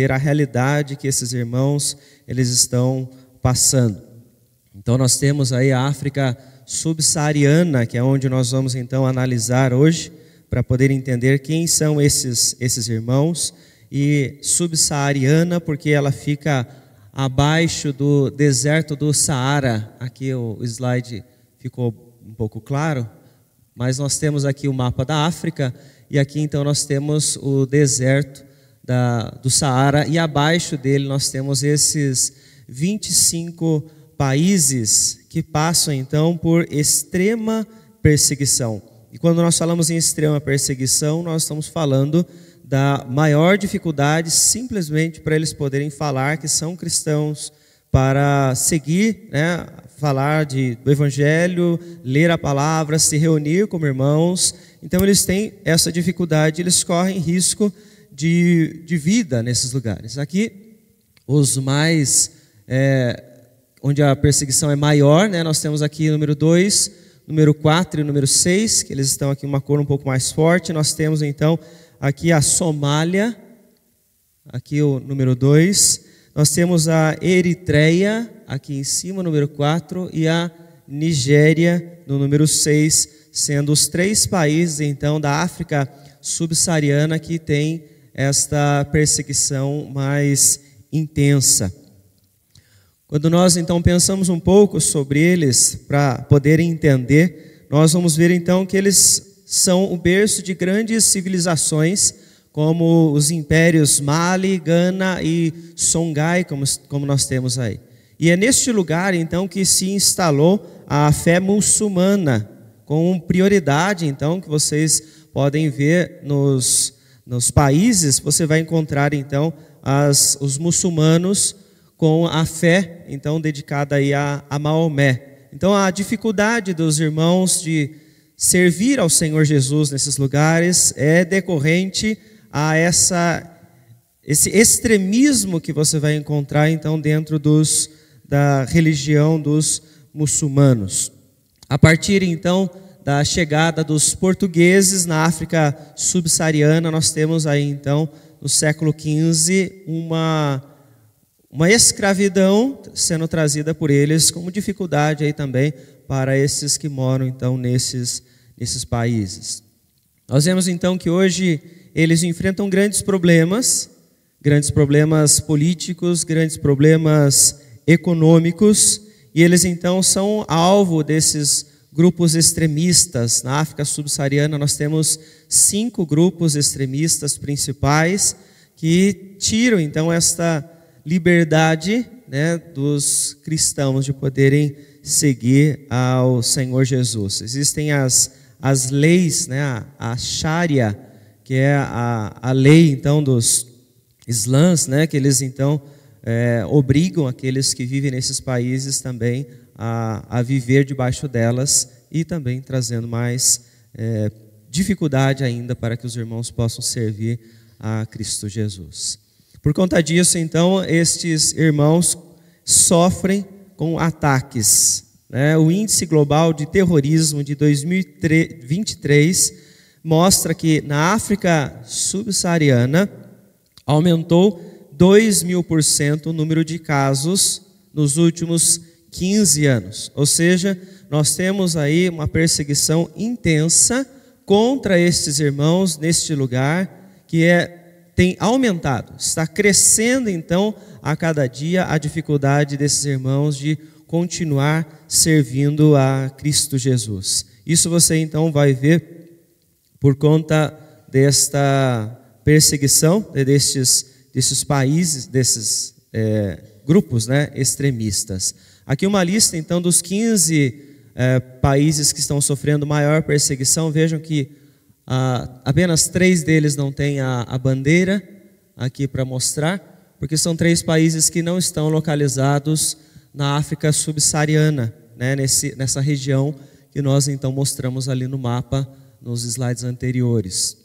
a realidade que esses irmãos eles estão passando. Então nós temos aí a África subsaariana, que é onde nós vamos então analisar hoje, para poder entender quem são esses irmãos, e subsaariana porque ela fica abaixo do deserto do Saara. Aqui o slide ficou um pouco claro, mas nós temos aqui o mapa da África, e aqui então nós temos o deserto do Saara, e abaixo dele nós temos esses 25 países que passam então por extrema perseguição. E quando nós falamos em extrema perseguição, nós estamos falando da maior dificuldade simplesmente para eles poderem falar que são cristãos, para seguir, falar do Evangelho, ler a palavra, se reunir como irmãos. Então eles têm essa dificuldade, eles correm risco de vida nesses lugares. Aqui, os mais, onde a perseguição é maior, nós temos aqui número 2, número 4 e número 6, que eles estão aqui uma cor um pouco mais forte. Nós temos então aqui a Somália, aqui o número 2. Nós temos a Eritreia, aqui em cima, número 4, e a Nigéria, no número 6, sendo os 3 países então da África subsaariana que tem esta perseguição mais intensa. Quando nós então pensamos um pouco sobre eles, para poder entender, nós vamos ver então que eles são o berço de grandes civilizações, como os impérios Mali, Gana e Songhai, como nós temos aí. E é neste lugar então que se instalou a fé muçulmana, com prioridade então, que vocês podem ver nos países, você vai encontrar então os muçulmanos com a fé então dedicada aí a Maomé. Então a dificuldade dos irmãos de servir ao Senhor Jesus nesses lugares é decorrente a esse extremismo que você vai encontrar então dentro da religião dos muçulmanos. A partir então da chegada dos portugueses na África subsaariana, nós temos aí então no século XV uma escravidão sendo trazida por eles como dificuldade aí também para esses que moram então nesses países. Nós vemos então que hoje eles enfrentam grandes problemas políticos, grandes problemas econômicos, e eles então são alvo desses grupos extremistas. Na África subsaariana nós temos 5 grupos extremistas principais que tiram então esta liberdade dos cristãos de poderem seguir ao Senhor Jesus. Existem as leis, a Sharia, que é a lei então dos islãs, que eles então obrigam aqueles que vivem nesses países também a viver debaixo delas, e também trazendo mais dificuldade ainda para que os irmãos possam servir a Cristo Jesus. Por conta disso, então, estes irmãos sofrem com ataques. O índice global de terrorismo de 2023 mostra que na África subsaariana aumentou 2.000% o número de casos nos últimos 15 anos. Ou seja, nós temos aí uma perseguição intensa contra estes irmãos neste lugar, que tem aumentado, está crescendo então a cada dia a dificuldade desses irmãos de continuar servindo a Cristo Jesus. Isso você então vai ver por conta desta perseguição desses países, desses grupos extremistas. Aqui uma lista então dos 15 países que estão sofrendo maior perseguição. Vejam que apenas 3 deles não têm a bandeira aqui para mostrar, porque são 3 países que não estão localizados na África subsaariana, nessa região que nós então mostramos ali no mapa, nos slides anteriores.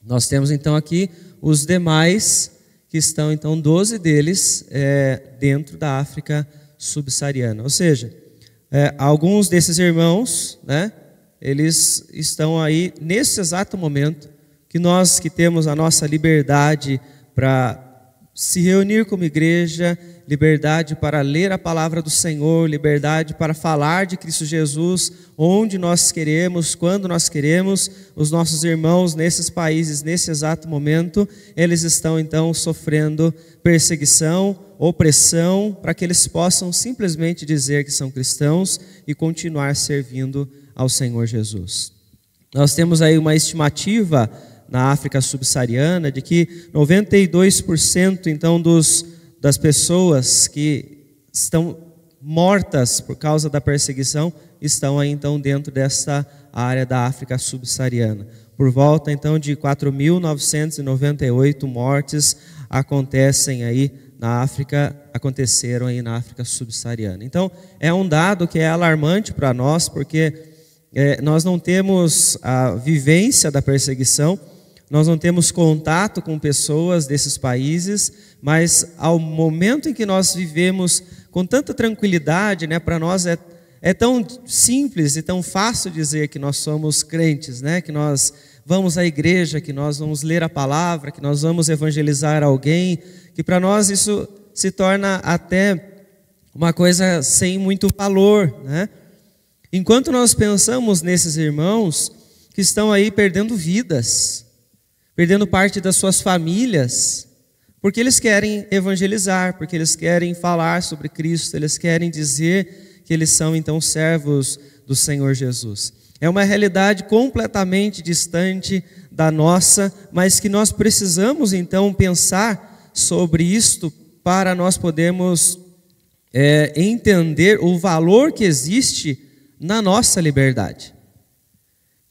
Nós temos então aqui os demais, que estão então 12 deles dentro da África subsaariana. Ou seja, alguns desses irmãos, eles estão aí nesse exato momento que nós que temos a nossa liberdade para se reunir como igreja, liberdade para ler a palavra do Senhor, liberdade para falar de Cristo Jesus, onde nós queremos, quando nós queremos. Os nossos irmãos nesses países, nesse exato momento, eles estão então sofrendo perseguição, opressão, para que eles possam simplesmente dizer que são cristãos e continuar servindo ao Senhor Jesus. Nós temos aí uma estimativa na África subsaariana de que 92% então das pessoas que estão mortas por causa da perseguição estão aí então dentro dessa área da África subsaariana. Por volta então de 4.998 mortes aconteceram aí na África subsaariana. Então é um dado que é alarmante para nós, porque nós não temos a vivência da perseguição, nós não temos contato com pessoas desses países, mas ao momento em que nós vivemos com tanta tranquilidade, né, para nós é tão simples e tão fácil dizer que nós somos crentes, né, que nós vamos à igreja, que nós vamos ler a palavra, que nós vamos evangelizar alguém, que para nós isso se torna até uma coisa sem muito valor, né? Enquanto nós pensamos nesses irmãos que estão aí perdendo vidas, perdendo parte das suas famílias, porque eles querem evangelizar, porque eles querem falar sobre Cristo, eles querem dizer que eles são então servos do Senhor Jesus. É uma realidade completamente distante da nossa, mas que nós precisamos então pensar sobre isto para nós podermos entender o valor que existe na nossa liberdade.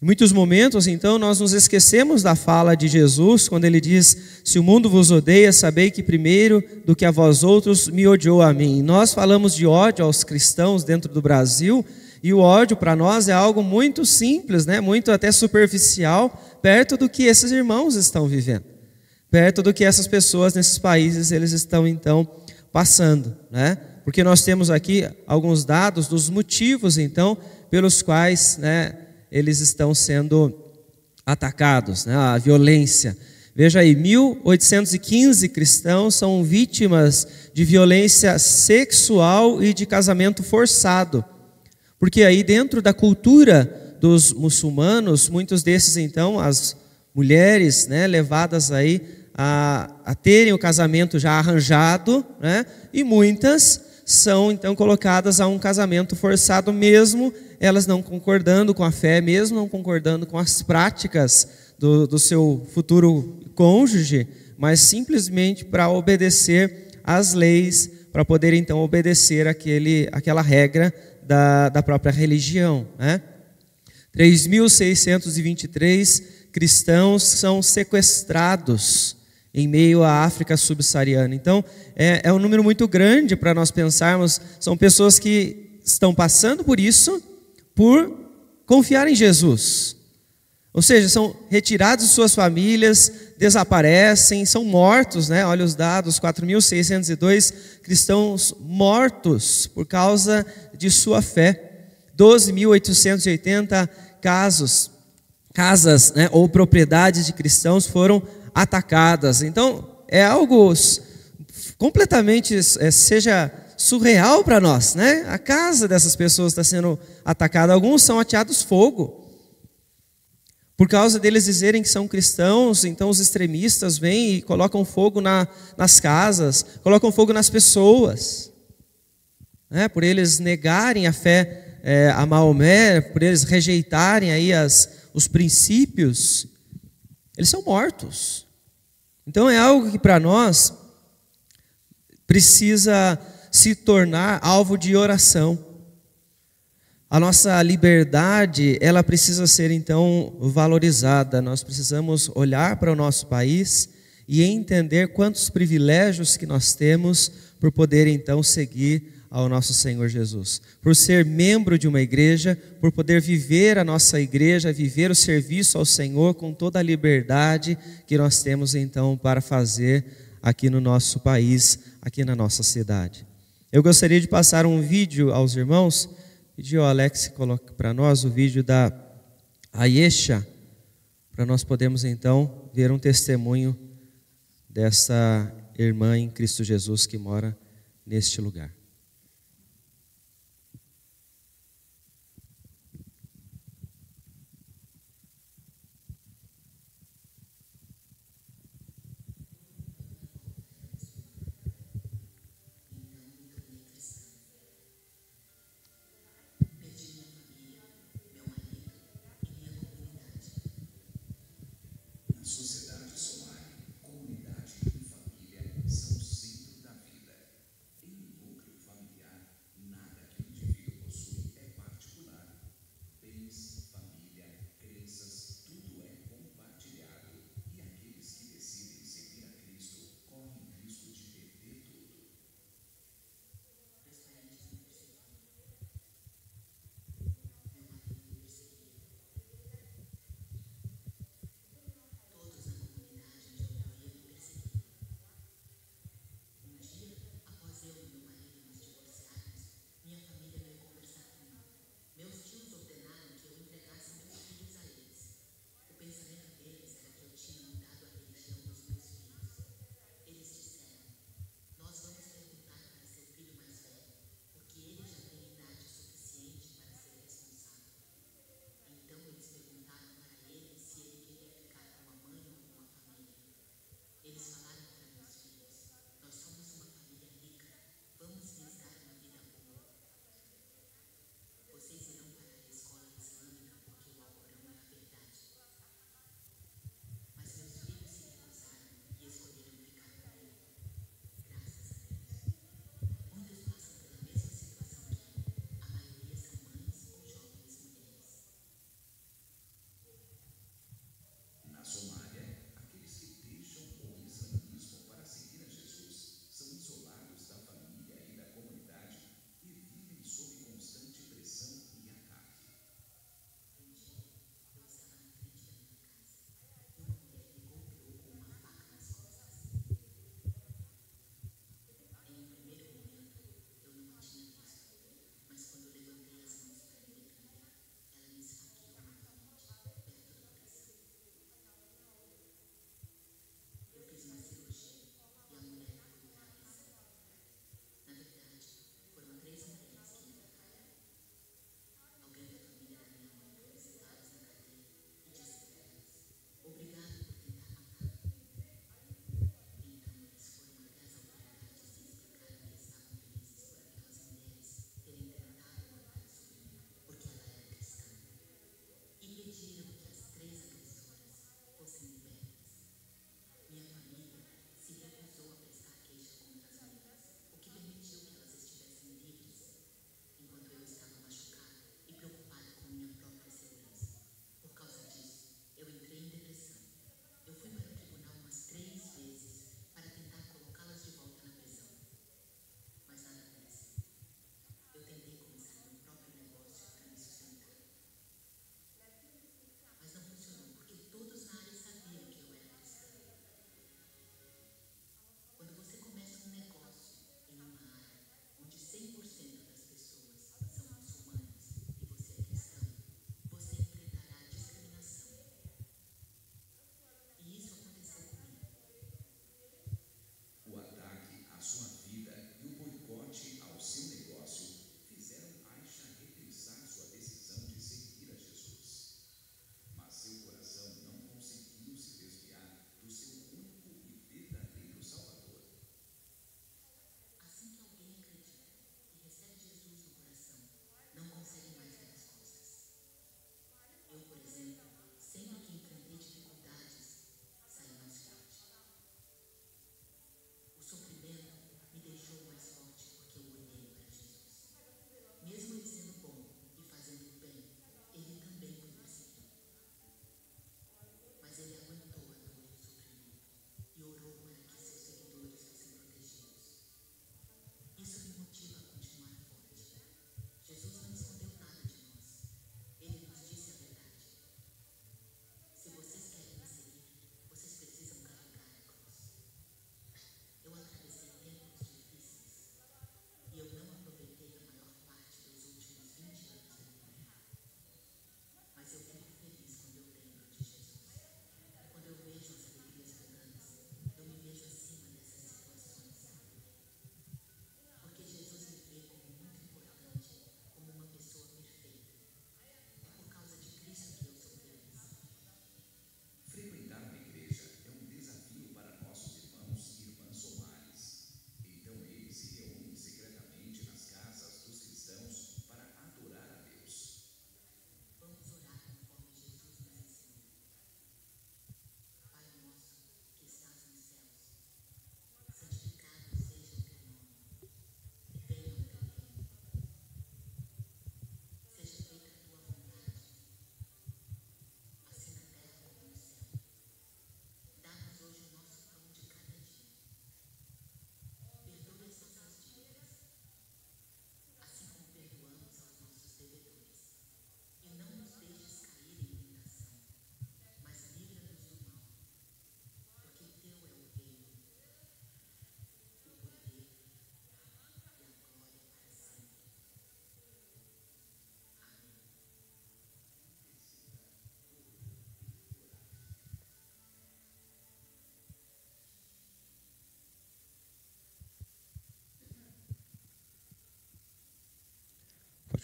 Em muitos momentos, então, nós nos esquecemos da fala de Jesus, quando ele diz: se o mundo vos odeia, sabei que primeiro do que a vós outros me odiou a mim. Nós falamos de ódio aos cristãos dentro do Brasil, e o ódio para nós é algo muito simples, né? Muito até superficial, perto do que esses irmãos estão vivendo, perto do que essas pessoas nesses países eles estão então passando, né? Porque nós temos aqui alguns dados dos motivos então pelos quais, né, eles estão sendo atacados, né? A violência. Veja aí, 1.815 cristãos são vítimas de violência sexual e de casamento forçado. Porque aí dentro da cultura dos muçulmanos, muitos desses então, as mulheres, né, levadas aí a terem o casamento já arranjado, né, e muitas são então colocadas a um casamento forçado, mesmo elas não concordando com a fé, mesmo não concordando com as práticas do seu futuro cônjuge, mas simplesmente para obedecer às leis, para poder então obedecer aquela regra da própria religião, né? 3.623 cristãos são sequestrados em meio à África subsaariana. Então, é um número muito grande para nós pensarmos. São pessoas que estão passando por isso, por confiar em Jesus. Ou seja, são retirados de suas famílias, desaparecem, são mortos, né? Olha os dados, 4.602 cristãos mortos por causa de sua fé. 12.880 casas, né, ou propriedades de cristãos foram atacadas. Então, é algo completamente, seja surreal para nós, né? A casa dessas pessoas está sendo atacada. Alguns são ateados fogo. Por causa deles dizerem que são cristãos, então os extremistas vêm e colocam fogo nas casas, colocam fogo nas pessoas, né? Por eles negarem a fé a Maomé, por eles rejeitarem aí os princípios, eles são mortos. Então é algo que para nós precisa se tornar alvo de oração. A nossa liberdade, ela precisa ser então valorizada. Nós precisamos olhar para o nosso país e entender quantos privilégios que nós temos por poder então seguir ao nosso Senhor Jesus. Por ser membro de uma igreja, por poder viver a nossa igreja, viver o serviço ao Senhor com toda a liberdade que nós temos então para fazer aqui no nosso país, aqui na nossa cidade. Eu gostaria de passar um vídeo aos irmãos. Pedir ao Alex que coloque para nós o vídeo da Ayesha, para nós podermos então ver um testemunho dessa irmã em Cristo Jesus que mora neste lugar.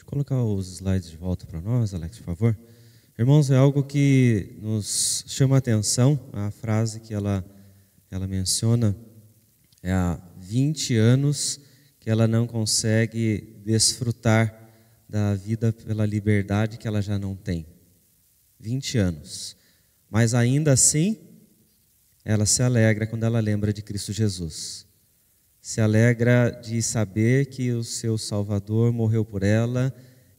Colocar os slides de volta para nós, Alex, por favor. Irmãos, é algo que nos chama a atenção, a frase que ela menciona, é há 20 anos que ela não consegue desfrutar da vida pela liberdade que ela já não tem. 20 anos. Mas ainda assim, ela se alegra quando ela lembra de Cristo Jesus. Se alegra de saber que o seu Salvador morreu por ela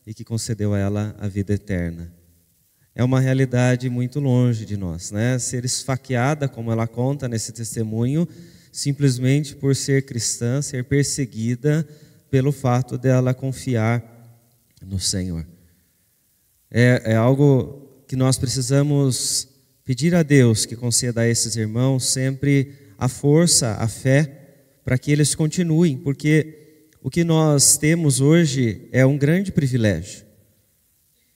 e que concedeu a ela a vida eterna. É uma realidade muito longe de nós, né? Ser esfaqueada, como ela conta nesse testemunho, simplesmente por ser cristã, ser perseguida pelo fato dela confiar no Senhor. É algo que nós precisamos pedir a Deus que conceda a esses irmãos sempre a força, a fé, para que eles continuem, porque o que nós temos hoje é um grande privilégio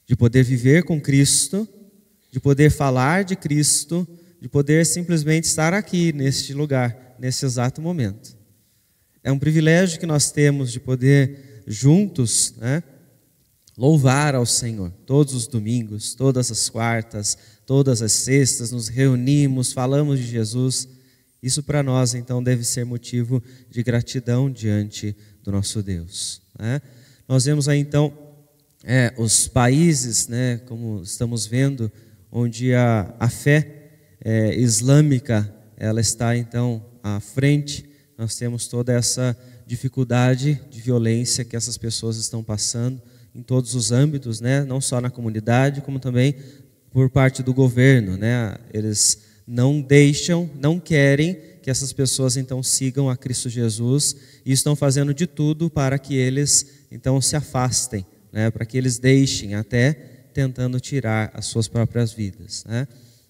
de poder viver com Cristo, de poder falar de Cristo, de poder simplesmente estar aqui neste lugar, nesse exato momento. É um privilégio que nós temos de poder juntos, né, louvar ao Senhor. Todos os domingos, todas as quartas, todas as sextas, nos reunimos, falamos de Jesus. Isso para nós, então, deve ser motivo de gratidão diante do nosso Deus, né? Nós vemos aí, então, os países, né, como estamos vendo, onde a fé islâmica, ela está, então, à frente. Nós temos toda essa dificuldade de violência que essas pessoas estão passando em todos os âmbitos, né, não só na comunidade, como também por parte do governo, né? Eles não deixam, não querem que essas pessoas então sigam a Cristo Jesus e estão fazendo de tudo para que eles então se afastem, né? Para que eles deixem, até tentando tirar as suas próprias vidas, né?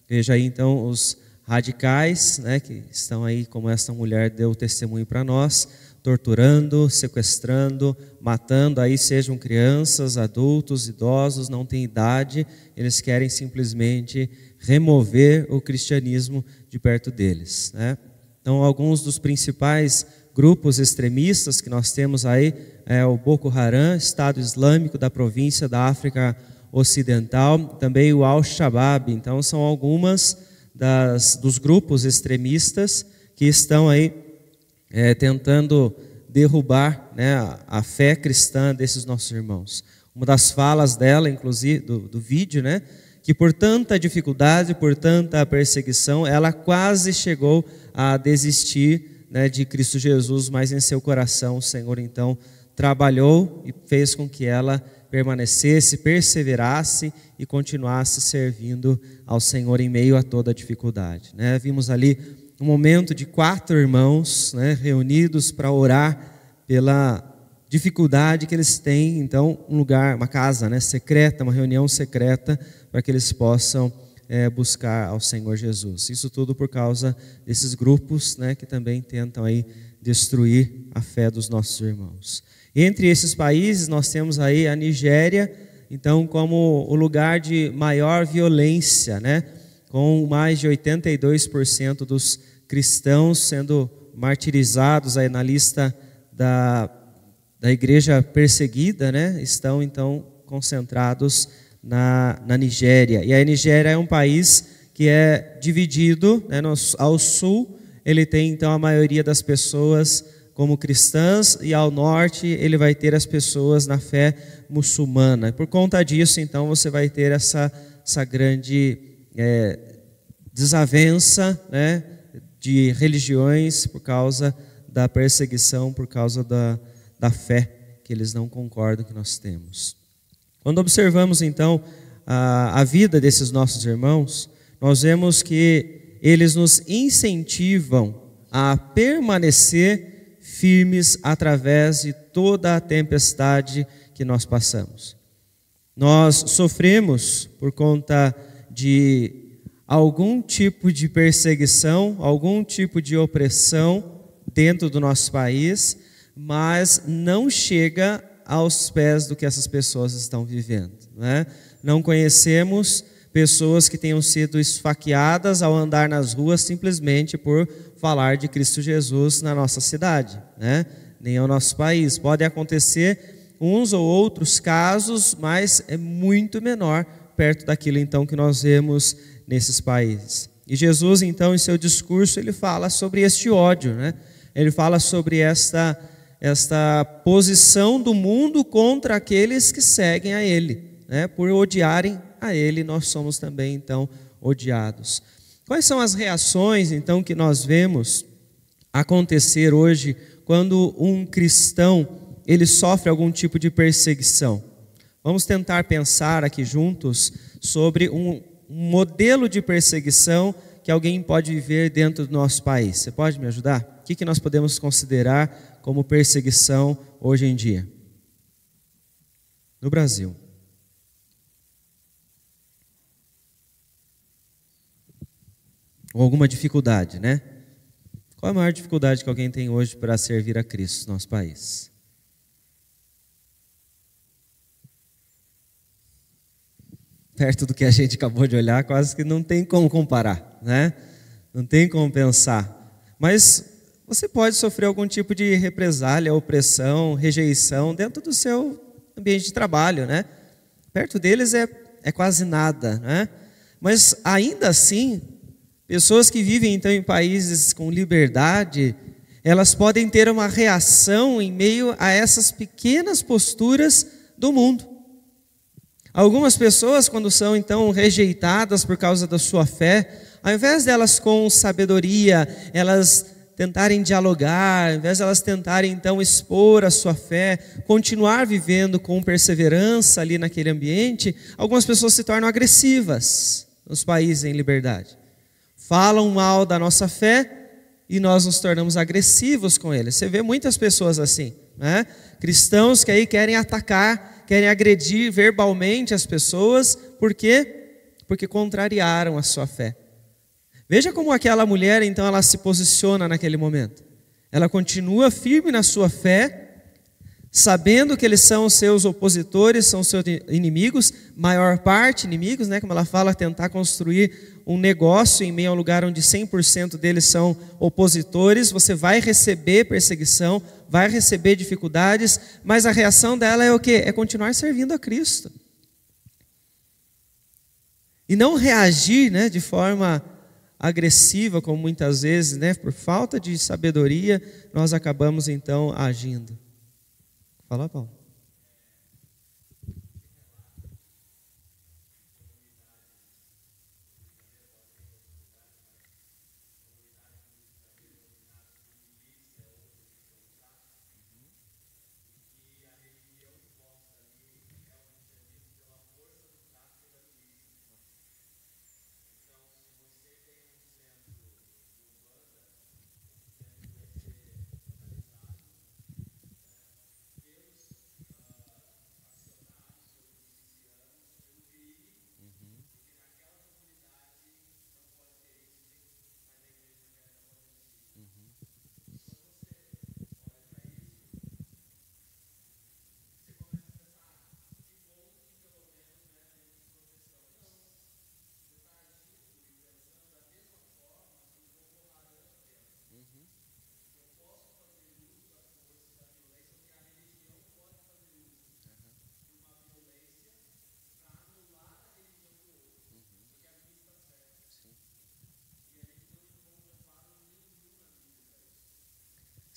Veja aí então os radicais, né, que estão aí, como essa mulher deu testemunho para nós, torturando, sequestrando, matando, aí sejam crianças, adultos, idosos, não tem idade, eles querem simplesmente remover o cristianismo de perto deles, né? Então, alguns dos principais grupos extremistas que nós temos aí é o Boko Haram, Estado Islâmico da província da África Ocidental, também o Al-Shabaab. Então, são algumas dos grupos extremistas que estão aí tentando derrubar, né, a fé cristã desses nossos irmãos. Uma das falas dela, inclusive, do vídeo, né, que por tanta dificuldade, por tanta perseguição, ela quase chegou a desistir, né, de Cristo Jesus, mas em seu coração o Senhor então trabalhou e fez com que ela permanecesse, perseverasse e continuasse servindo ao Senhor em meio a toda a dificuldade, né? Vimos ali um momento de 4 irmãos, né, reunidos para orar pela dificuldade que eles têm, então um lugar, uma casa, né, secreta, uma reunião secreta, para que eles possam buscar ao Senhor Jesus. Isso tudo por causa desses grupos, né, que também tentam aí destruir a fé dos nossos irmãos. Entre esses países nós temos aí a Nigéria, então, como o lugar de maior violência, né, com mais de 82% dos cristãos sendo martirizados aí na lista da igreja perseguida, né, estão então concentrados na Nigéria. E a Nigéria é um país que é dividido, né, ao sul ele tem então a maioria das pessoas como cristãs, e ao norte ele vai ter as pessoas na fé muçulmana. E por conta disso, então, você vai ter essa grande desavença, né, de religiões por causa da perseguição, por causa da fé que eles não concordam que nós temos. Quando observamos, então, a vida desses nossos irmãos, nós vemos que eles nos incentivam a permanecer firmes através de toda a tempestade que nós passamos. Nós sofremos por conta de algum tipo de perseguição, algum tipo de opressão dentro do nosso país, mas não chega aos pés do que essas pessoas estão vivendo, né? Não conhecemos pessoas que tenham sido esfaqueadas ao andar nas ruas simplesmente por falar de Cristo Jesus na nossa cidade, né? Nem ao nosso país. Pode acontecer uns ou outros casos, mas é muito menor perto daquilo então que nós vemos nesses países. E Jesus então em seu discurso ele fala sobre este ódio, né? Ele fala sobre esta posição do mundo contra aqueles que seguem a ele, né? Por odiarem a ele, nós somos também então odiados. Quais são as reações então que nós vemos acontecer hoje quando um cristão ele sofre algum tipo de perseguição? Vamos tentar pensar aqui juntos sobre um modelo de perseguição que alguém pode viver dentro do nosso país. Você pode me ajudar? O que nós podemos considerar como perseguição hoje em dia? No Brasil. Ou alguma dificuldade, né? Qual é a maior dificuldade que alguém tem hoje para servir a Cristo no nosso país? Perto do que a gente acabou de olhar, quase que não tem como comparar, né? Não tem como pensar. Mas você pode sofrer algum tipo de represália, opressão, rejeição dentro do seu ambiente de trabalho, né? Perto deles é quase nada, né? Mas ainda assim, pessoas que vivem então em países com liberdade, elas podem ter uma reação em meio a essas pequenas posturas do mundo. Algumas pessoas, quando são então rejeitadas por causa da sua fé, ao invés delas com sabedoria, elas tentarem dialogar, ao invés delas tentarem então expor a sua fé, continuar vivendo com perseverança ali naquele ambiente, algumas pessoas se tornam agressivas nos países em liberdade. Falam mal da nossa fé e nós nos tornamos agressivos com eles. Você vê muitas pessoas assim, né? Cristãos que aí querem atacar, querem agredir verbalmente as pessoas, por quê? Porque contrariaram a sua fé. Veja como aquela mulher, então, ela se posiciona naquele momento. Ela continua firme na sua fé, sabendo que eles são os seus opositores, são os seus inimigos, maior parte inimigos, né? Como ela fala, tentar construir um negócio em meio a um lugar onde 100% deles são opositores. Você vai receber perseguição, vai receber dificuldades, mas a reação dela é o quê? É continuar servindo a Cristo. E não reagir, né, de forma agressiva, como muitas vezes, né, por falta de sabedoria, nós acabamos então agindo. Fala, Paulo.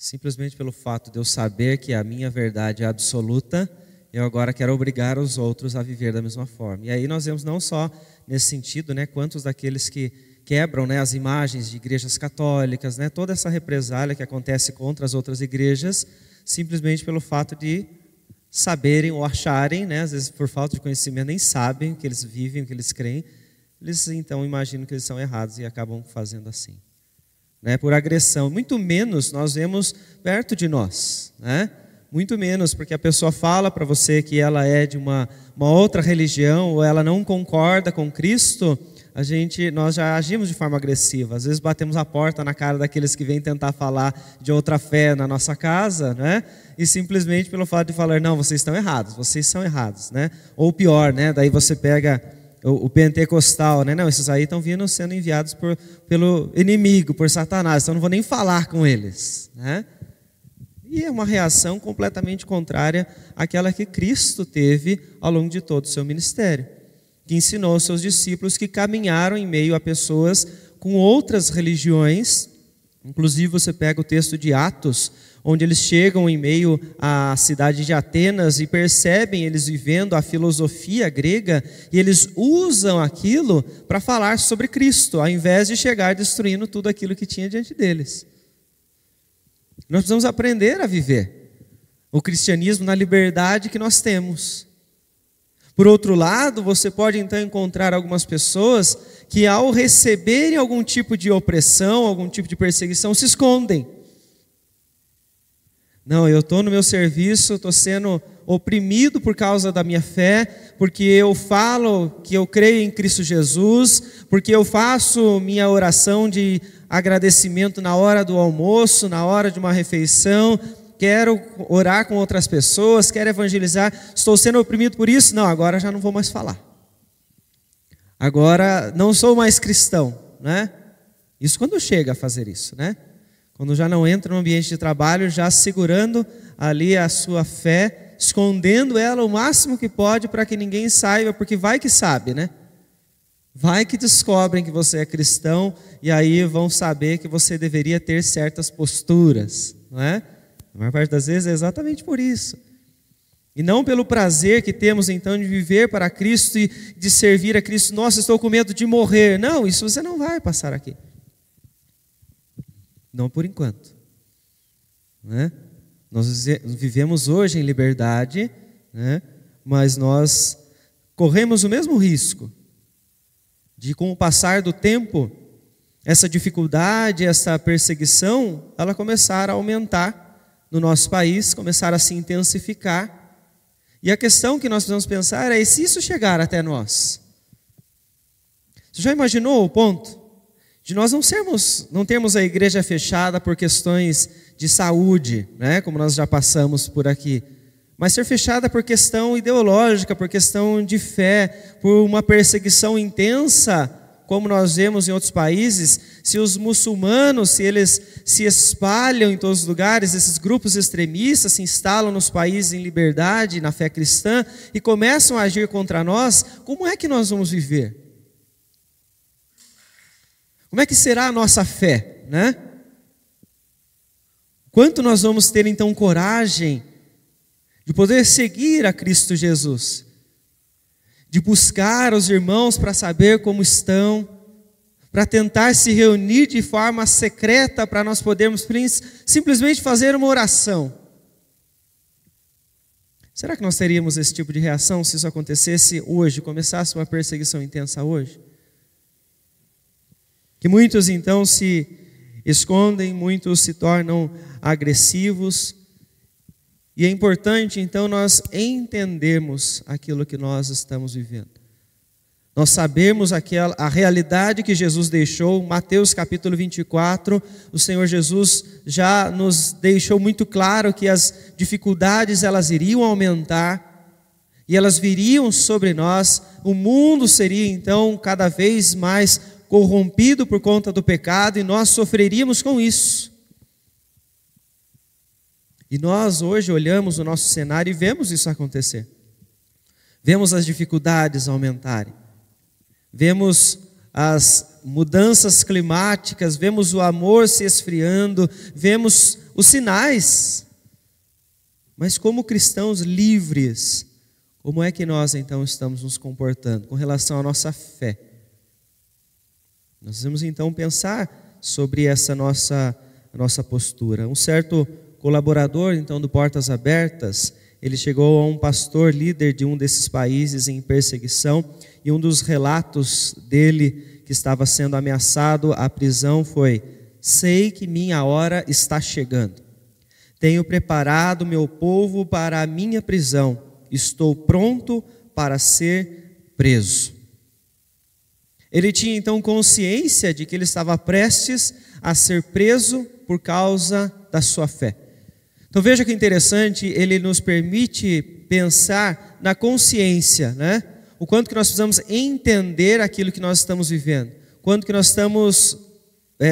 Simplesmente pelo fato de eu saber que a minha verdade é absoluta, eu agora quero obrigar os outros a viver da mesma forma. E aí nós vemos não só nesse sentido, né, quantos daqueles que quebram, né, as imagens de igrejas católicas, né, toda essa represália que acontece contra as outras igrejas, simplesmente pelo fato de saberem ou acharem, né, às vezes por falta de conhecimento, nem sabem o que eles vivem, o que eles creem, eles então imaginam que eles são errados e acabam fazendo assim. Né, por agressão, muito menos nós vemos perto de nós, né? Muito menos, porque a pessoa fala para você que ela é de uma outra religião ou ela não concorda com Cristo, nós já agimos de forma agressiva. Às vezes batemos a porta na cara daqueles que vêm tentar falar de outra fé na nossa casa, né? E simplesmente pelo fato de falar, não, vocês estão errados, vocês são errados, né? Ou pior, né? Daí você pega o pentecostal, né? Não, esses aí estão sendo enviados pelo inimigo, por Satanás, então não vou nem falar com eles, né? E é uma reação completamente contrária àquela que Cristo teve ao longo de todo o seu ministério, que ensinou aos seus discípulos que caminharam em meio a pessoas com outras religiões. Inclusive você pega o texto de Atos, onde eles chegam em meio à cidade de Atenas e percebem eles vivendo a filosofia grega, e eles usam aquilo para falar sobre Cristo, ao invés de chegar destruindo tudo aquilo que tinha diante deles. Nós precisamos aprender a viver o cristianismo na liberdade que nós temos. Por outro lado, você pode então encontrar algumas pessoas que, ao receberem algum tipo de opressão, algum tipo de perseguição, se escondem. Não, eu estou no meu serviço, estou sendo oprimido por causa da minha fé, porque eu falo que eu creio em Cristo Jesus, porque eu faço minha oração de agradecimento na hora do almoço, na hora de uma refeição, quero orar com outras pessoas, quero evangelizar, estou sendo oprimido por isso? Não, agora já não vou mais falar. Agora não sou mais cristão, né? Isso quando chega a fazer isso, né? Quando já não entra no ambiente de trabalho, já segurando ali a sua fé, escondendo ela o máximo que pode para que ninguém saiba, porque vai que sabe, né? Vai que descobrem que você é cristão e aí vão saber que você deveria ter certas posturas, não é? A maior parte das vezes é exatamente por isso. E não pelo prazer que temos então de viver para Cristo e de servir a Cristo. Nossa, estou com medo de morrer. Não, isso você não vai passar aqui. Não por enquanto, né? Nós vivemos hoje em liberdade, né? Mas nós corremos o mesmo risco de, com o passar do tempo, essa dificuldade, essa perseguição, ela começar a aumentar no nosso país, começar a se intensificar. E a questão que nós precisamos pensar é: e se isso chegar até nós? Você já imaginou o ponto de nós não termos a igreja fechada por questões de saúde, né, como nós já passamos por aqui, mas ser fechada por questão ideológica, por questão de fé, por uma perseguição intensa, como nós vemos em outros países? Se os muçulmanos, se eles se espalham em todos os lugares, esses grupos extremistas se instalam nos países em liberdade, na fé cristã, e começam a agir contra nós, como é que nós vamos viver? Como é que será a nossa fé, né? Quanto nós vamos ter então coragem de poder seguir a Cristo Jesus, de buscar os irmãos para saber como estão, para tentar se reunir de forma secreta para nós podermos simplesmente fazer uma oração. Será que nós teríamos esse tipo de reação se isso acontecesse hoje, começasse uma perseguição intensa hoje? Que muitos então se escondem, muitos se tornam agressivos. E é importante então nós entendermos aquilo que nós estamos vivendo. Nós sabemos a realidade que Jesus deixou. Mateus capítulo 24, o Senhor Jesus já nos deixou muito claro que as dificuldades elas iriam aumentar e elas viriam sobre nós. O mundo seria então cada vez mais corrompido por conta do pecado, e nós sofreríamos com isso. E nós hoje olhamos o nosso cenário e vemos isso acontecer. Vemos as dificuldades aumentarem. Vemos as mudanças climáticas, vemos o amor se esfriando, vemos os sinais. Mas como cristãos livres, como é que nós então estamos nos comportando com relação à nossa fé? Nós vamos então pensar sobre essa nossa postura. Um certo colaborador então do Portas Abertas, ele chegou a um pastor líder de um desses países em perseguição, e um dos relatos dele que estava sendo ameaçado à prisão foi: sei que minha hora está chegando. Tenho preparado meu povo para a minha prisão. Estou pronto para ser preso. Ele tinha então consciência de que ele estava prestes a ser preso por causa da sua fé. Então veja que interessante, ele nos permite pensar na consciência, né? O quanto que nós precisamos entender aquilo que nós estamos vivendo, quanto que nós estamos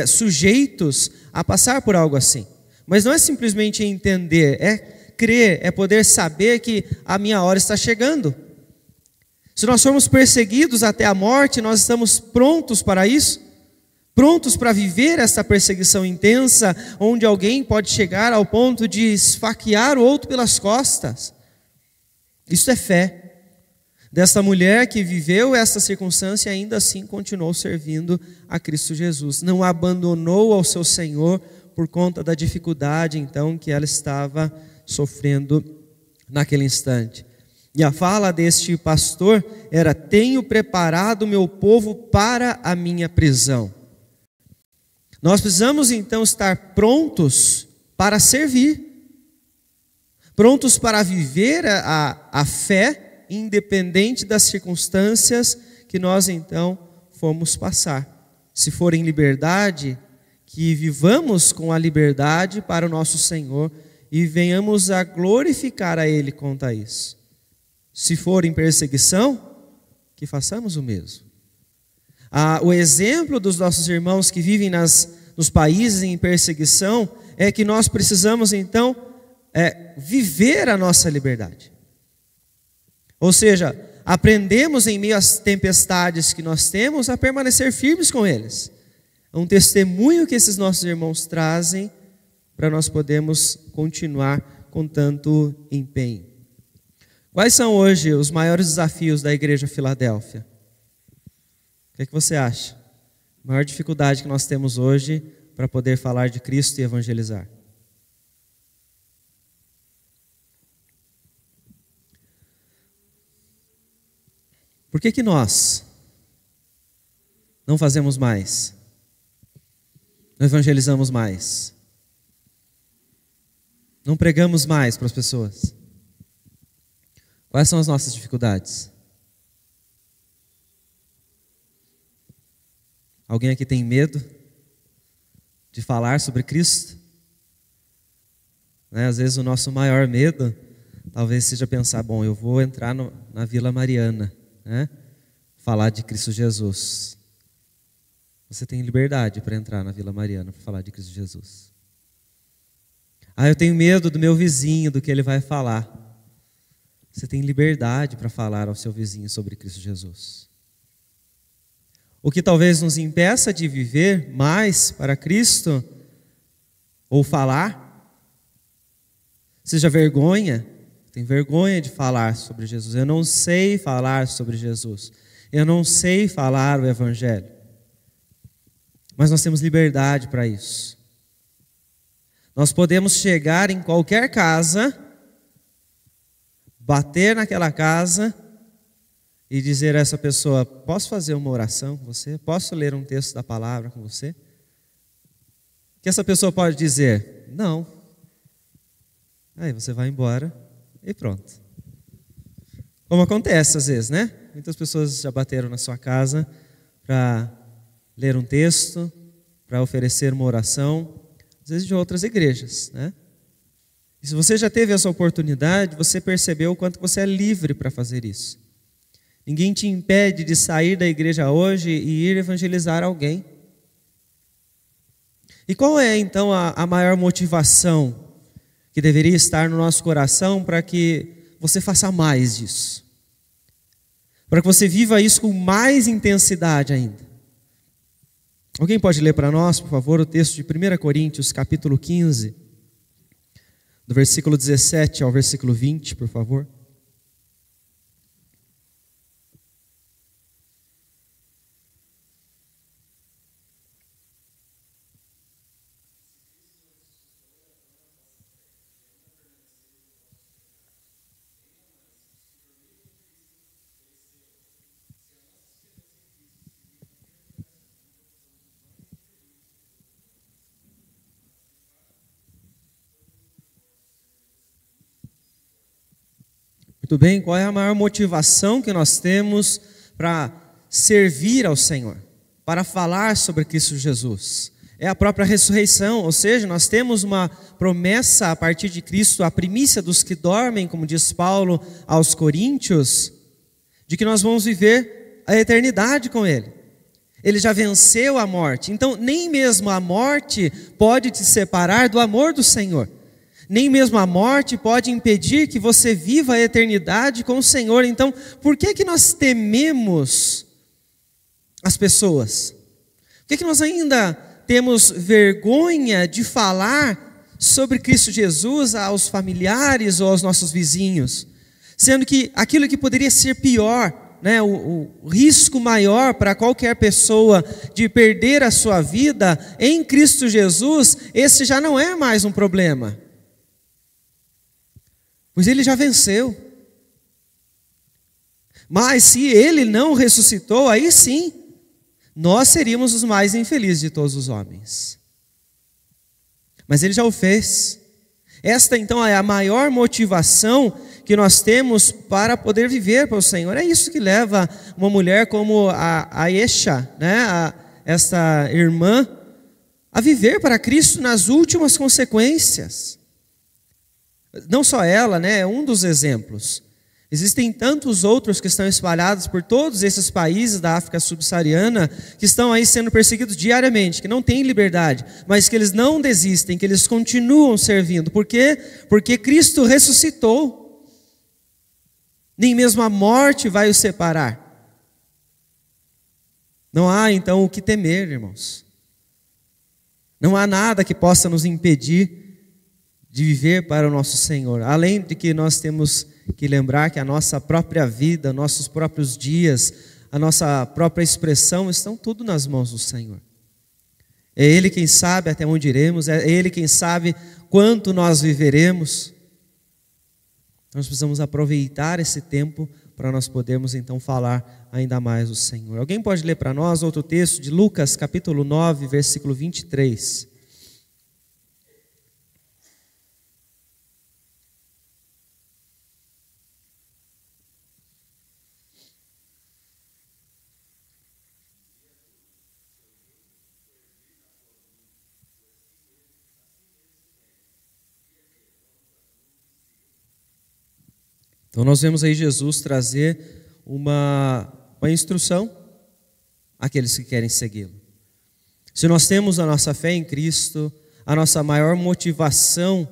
sujeitos a passar por algo assim. Mas não é simplesmente entender, é crer, é poder saber que a minha hora está chegando. Se nós formos perseguidos até a morte, nós estamos prontos para isso? Prontos para viver essa perseguição intensa, onde alguém pode chegar ao ponto de esfaquear o outro pelas costas? Isso é fé. Desta mulher que viveu essa circunstância e ainda assim continuou servindo a Cristo Jesus. Não abandonou ao seu Senhor por conta da dificuldade então que ela estava sofrendo naquele instante. E a fala deste pastor era: tenho preparado o meu povo para a minha prisão. Nós precisamos então estar prontos para servir, prontos para viver a fé, independente das circunstâncias que nós então fomos passar. Se for em liberdade, que vivamos com a liberdade para o nosso Senhor e venhamos a glorificar a Ele quanto a isso. Se for em perseguição, que façamos o mesmo. O exemplo dos nossos irmãos que vivem nos países em perseguição é que nós precisamos então viver a nossa liberdade. Ou seja, aprendemos em meio às tempestades que nós temos a permanecer firmes com eles. É um testemunho que esses nossos irmãos trazem para nós podermos continuar com tanto empenho. Quais são hoje os maiores desafios da Igreja Filadélfia? O que é que você acha? A maior dificuldade que nós temos hoje para poder falar de Cristo e evangelizar? Por que nós não fazemos mais? Não evangelizamos mais? Não pregamos mais para as pessoas? Quais são as nossas dificuldades? Alguém aqui tem medo de falar sobre Cristo? Às vezes o nosso maior medo talvez seja pensar: bom, eu vou entrar na Vila Mariana, falar de Cristo Jesus. Você tem liberdade para entrar na Vila Mariana para falar de Cristo Jesus. Eu tenho medo do meu vizinho, do que ele vai falar. Você tem liberdade para falar ao seu vizinho sobre Cristo Jesus. O que talvez nos impeça de viver mais para Cristo, ou falar, seja vergonha. Tem vergonha de falar sobre Jesus. Eu não sei falar sobre Jesus. Eu não sei falar o Evangelho. Mas nós temos liberdade para isso. Nós podemos chegar em qualquer casa, bater naquela casa e dizer a essa pessoa: posso fazer uma oração com você? Posso ler um texto da palavra com você? Que essa pessoa pode dizer: não. Aí você vai embora e pronto. Como acontece às vezes, né? Muitas pessoas já bateram na sua casa para ler um texto, para oferecer uma oração, às vezes de outras igrejas, né? E se você já teve essa oportunidade, você percebeu o quanto você é livre para fazer isso. Ninguém te impede de sair da igreja hoje e ir evangelizar alguém. E qual é então a maior motivação que deveria estar no nosso coração para que você faça mais disso? Para que você viva isso com mais intensidade ainda. Alguém pode ler para nós, por favor, o texto de 1 Coríntios, capítulo 15, do versículo 17 ao versículo 20, por favor. Muito bem, qual é a maior motivação que nós temos para servir ao Senhor, para falar sobre Cristo Jesus? É a própria ressurreição, ou seja, nós temos uma promessa a partir de Cristo, a primícia dos que dormem, como diz Paulo aos Coríntios, de que nós vamos viver a eternidade com Ele. Ele já venceu a morte. Então, nem mesmo a morte pode te separar do amor do Senhor. Nem mesmo a morte pode impedir que você viva a eternidade com o Senhor. Então, por que nós tememos as pessoas? Por que nós ainda temos vergonha de falar sobre Cristo Jesus aos familiares ou aos nossos vizinhos? Sendo que aquilo que poderia ser pior, né, o risco maior para qualquer pessoa de perder a sua vida, em Cristo Jesus, esse já não é mais um problema. Pois ele já venceu. Mas se ele não ressuscitou, aí sim, nós seríamos os mais infelizes de todos os homens. Mas ele já o fez. Esta então é a maior motivação que nós temos para poder viver para o Senhor. É isso que leva uma mulher como a Esha, né, esta irmã, a viver para Cristo nas últimas consequências. Não só ela, né, é um dos exemplos. Existem tantos outros que estão espalhados por todos esses países da África subsaariana, que estão aí sendo perseguidos diariamente, que não têm liberdade, mas que eles não desistem, que eles continuam servindo. Por quê? Porque Cristo ressuscitou. Nem mesmo a morte vai os separar. Não há então o que temer, irmãos. Não há nada que possa nos impedir de viver para o nosso Senhor. Além de que nós temos que lembrar que a nossa própria vida, nossos próprios dias, a nossa própria expressão estão tudo nas mãos do Senhor. É Ele quem sabe até onde iremos, é Ele quem sabe quanto nós viveremos. Nós precisamos aproveitar esse tempo para nós podermos então falar ainda mais do Senhor. Alguém pode ler para nós outro texto de Lucas capítulo 9, versículo 23. Então nós vemos aí Jesus trazer uma instrução àqueles que querem segui-lo. Se nós temos a nossa fé em Cristo, a nossa maior motivação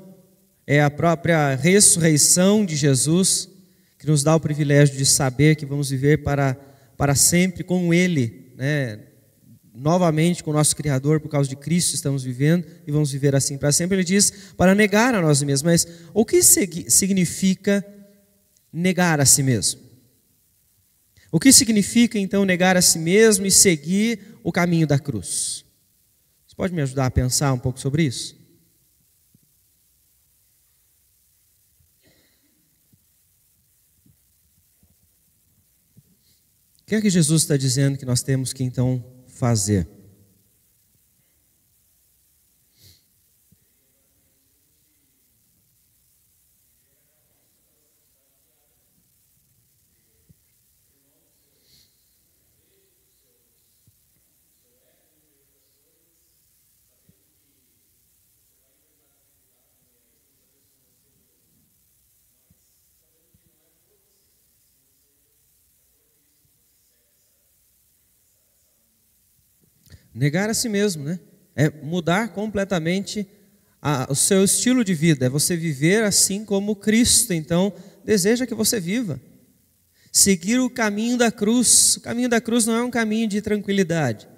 é a própria ressurreição de Jesus, que nos dá o privilégio de saber que vamos viver para sempre com Ele, né? Novamente com o nosso Criador, por causa de Cristo estamos vivendo e vamos viver assim para sempre. Ele diz para negar a nós mesmos. Mas o que significa negar a si mesmo? O que significa então negar a si mesmo e seguir o caminho da cruz? Você pode me ajudar a pensar um pouco sobre isso? O que é que Jesus está dizendo que nós temos que então fazer? Negar a si mesmo, né? É mudar completamente o seu estilo de vida. É você viver assim como Cristo, então, deseja que você viva. Seguir o caminho da cruz. O caminho da cruz não é um caminho de tranquilidade.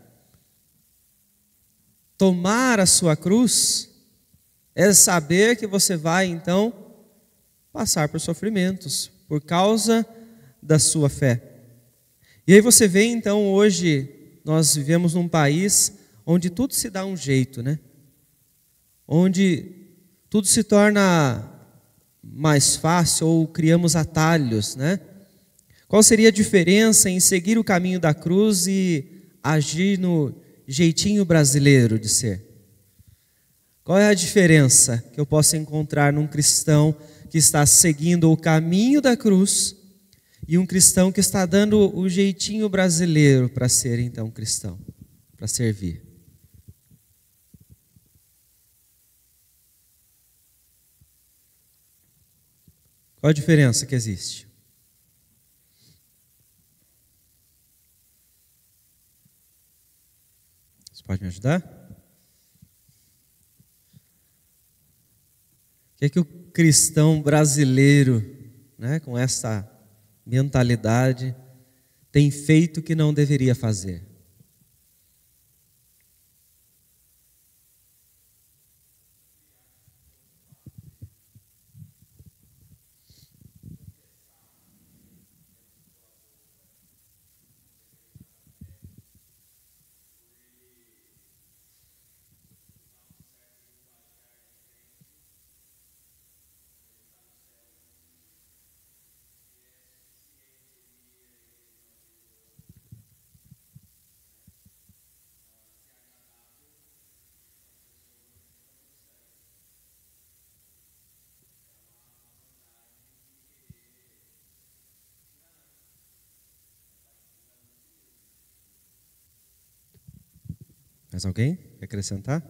Tomar a sua cruz é saber que você vai, então, passar por sofrimentos por causa da sua fé. E aí você vê, então, hoje nós vivemos num país onde tudo se dá um jeito, né? Onde tudo se torna mais fácil ou criamos atalhos, né? Qual seria a diferença em seguir o caminho da cruz e agir no jeitinho brasileiro de ser? Qual é a diferença que eu posso encontrar num cristão que está seguindo o caminho da cruz e um cristão que está dando o jeitinho brasileiro para ser então cristão, para servir? Qual a diferença que existe? Pode me ajudar? O que o cristão brasileiro, né, com essa mentalidade, tem feito que não deveria fazer? Mais alguém quer acrescentar?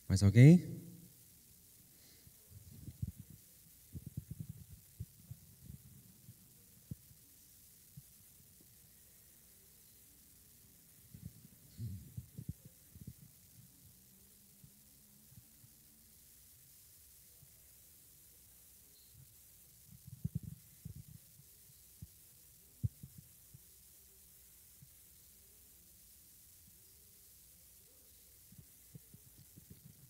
Mais alguém?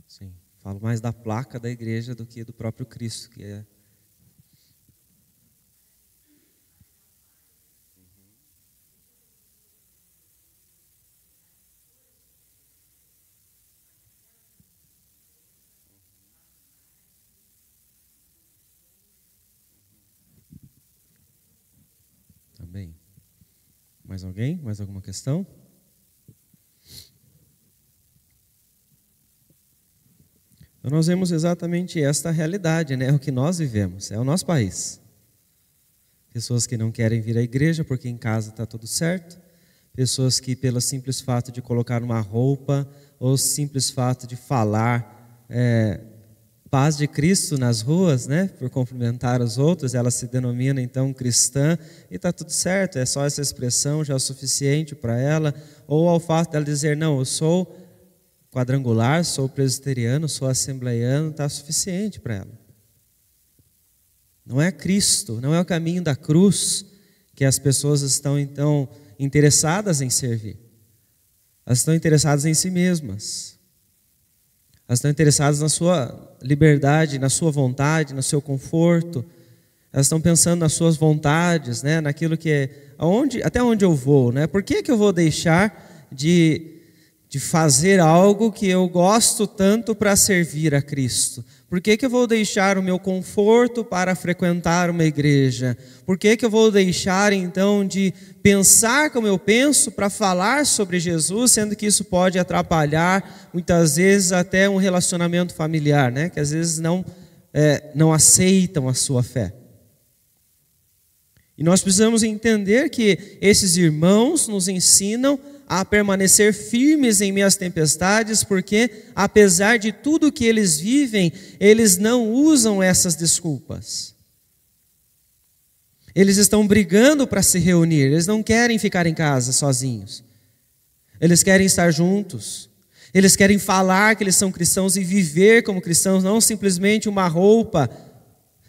Sim, falo mais da placa da igreja do que do próprio Cristo, que é... Também. Mais alguém? Mais alguma questão? Então nós vemos exatamente esta realidade, né? O que nós vivemos, é o nosso país. Pessoas que não querem vir à igreja porque em casa está tudo certo. Pessoas que pelo simples fato de colocar uma roupa ou simples fato de falar paz de Cristo nas ruas, né? Por cumprimentar os outros, ela se denomina então cristã e está tudo certo, é só essa expressão já é o suficiente para ela. Ou ao fato dela dizer, não, eu sou quadrangular, sou presbiteriano, sou assembleiano, está suficiente para ela. Não é Cristo, não é o caminho da cruz que as pessoas estão então interessadas em servir. Elas estão interessadas em si mesmas. Elas estão interessadas na sua liberdade, na sua vontade, no seu conforto. Elas estão pensando nas suas vontades, né? Naquilo que é até onde eu vou, né? Por que eu vou deixar de fazer algo que eu gosto tanto para servir a Cristo? Por que eu vou deixar o meu conforto para frequentar uma igreja? Por que eu vou deixar então de pensar como eu penso para falar sobre Jesus, sendo que isso pode atrapalhar muitas vezes até um relacionamento familiar, né? Que às vezes não aceitam a sua fé. E nós precisamos entender que esses irmãos nos ensinam a permanecer firmes em minhas tempestades, porque apesar de tudo que eles vivem, eles não usam essas desculpas. Eles estão brigando para se reunir, eles não querem ficar em casa sozinhos. Eles querem estar juntos. Eles querem falar que eles são cristãos e viver como cristãos, não simplesmente uma roupa,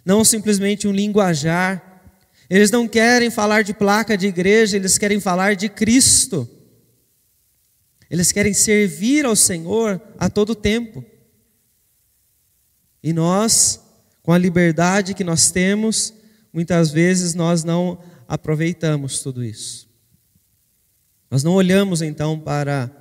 não simplesmente um linguajar. Eles não querem falar de placa de igreja, eles querem falar de Cristo. Eles querem servir ao Senhor a todo tempo. E nós, com a liberdade que nós temos, muitas vezes nós não aproveitamos tudo isso. Nós não olhamos então para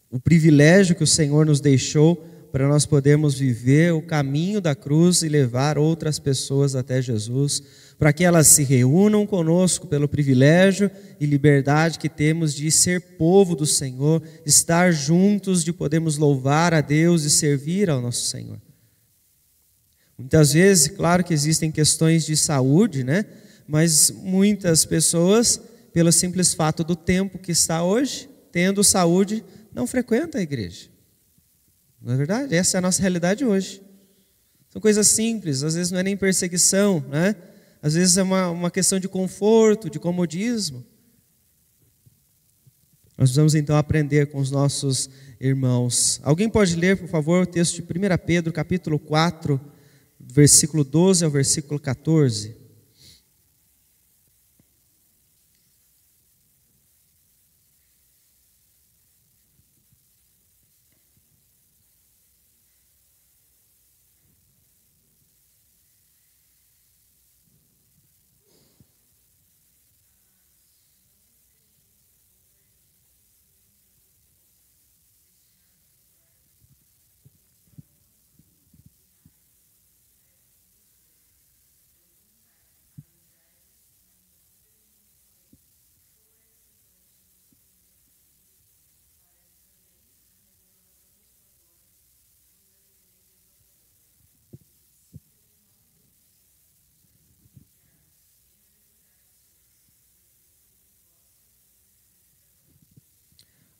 o privilégio que o Senhor nos deixou para nós podermos viver o caminho da cruz e levar outras pessoas até Jesus, para que elas se reúnam conosco pelo privilégio e liberdade que temos de ser povo do Senhor, estar juntos, de podermos louvar a Deus e servir ao nosso Senhor. Muitas vezes, claro que existem questões de saúde, né? Mas muitas pessoas, pelo simples fato do tempo que está hoje, tendo saúde, não frequenta a igreja. Não é verdade? Essa é a nossa realidade hoje. São coisas simples, às vezes não é nem perseguição, né? Às vezes é uma questão de conforto, de comodismo. Nós precisamos então aprender com os nossos irmãos. Alguém pode ler, por favor, o texto de 1 Pedro, capítulo 4, versículo 12 ao versículo 14.